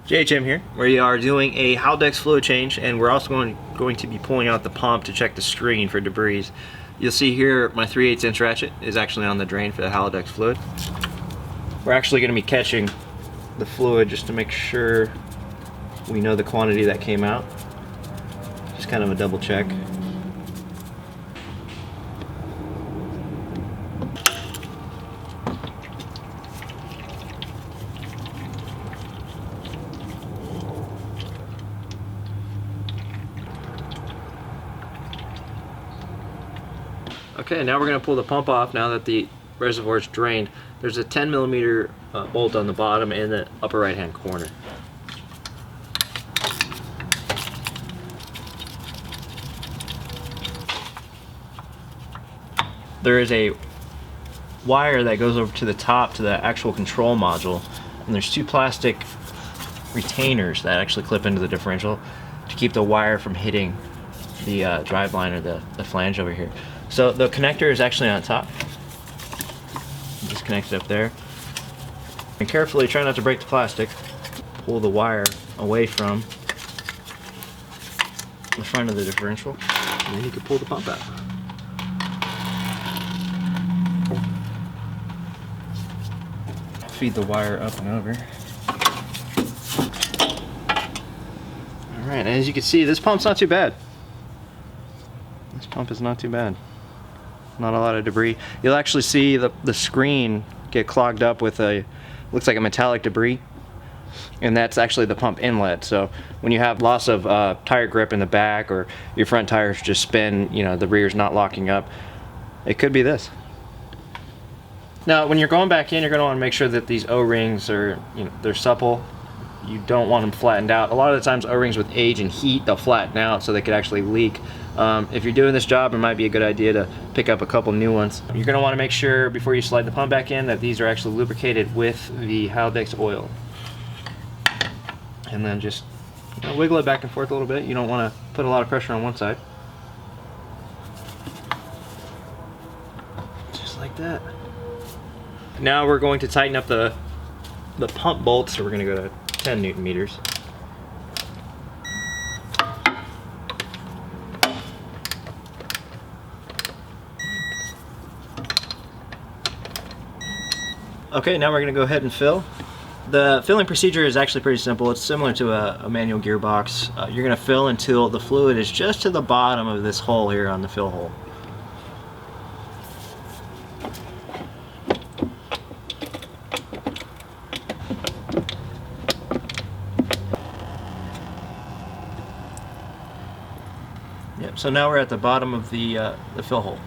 JHM here. We are doing a Haldex fluid change, and we're also going to be pulling out the pump to check the screen for debris. You'll see here my 3/8 inch ratchet is actually on the drain for the Haldex fluid. We're actually going to be catching the fluid just to make sure we know the quantity that came out. Just kind of a double check. Okay, now we're going to pull the pump off now that the reservoir is drained. There's a 10mm bolt on the bottom in the upper right hand corner. There is a wire that goes over to the top to the actual control module, and there's two plastic retainers that actually clip into the differential to keep the wire from hitting the drive line or the flange over here. So the connector is actually on top. Just connect it up there. And carefully try not to break the plastic. Pull the wire away from the front of the differential, and then you can pull the pump out. Feed the wire up and over. Alright, and as you can see, this pump's not too bad. This pump is not too bad. Not a lot of debris. You'll actually see the screen get clogged up with looks like a metallic debris, and that's actually the pump inlet. So when you have loss of tire grip in the back, or your front tires just spin, you know, the rear's not locking up, it could be this. Now when you're going back in, you're going to want to make sure that these O-rings are, you know, they're supple. You don't want them flattened out. A lot of the times O-rings with age and heat, they'll flatten out so they could actually leak. If you're doing this job, it might be a good idea to pick up a couple new ones. You're going to want to make sure before you slide the pump back in that these are actually lubricated with the Haldex oil. And then just, you know, wiggle it back and forth a little bit. You don't want to put a lot of pressure on one side. Just like that. Now we're going to tighten up the pump bolt, so we're going to go to 10 Newton meters. Okay, now we're going to go ahead and fill. The filling procedure is actually pretty simple. It's similar to a manual gearbox. You're going to fill until the fluid is just to the bottom of this hole here on the fill hole. Yep, so now we're at the bottom of the fill hole.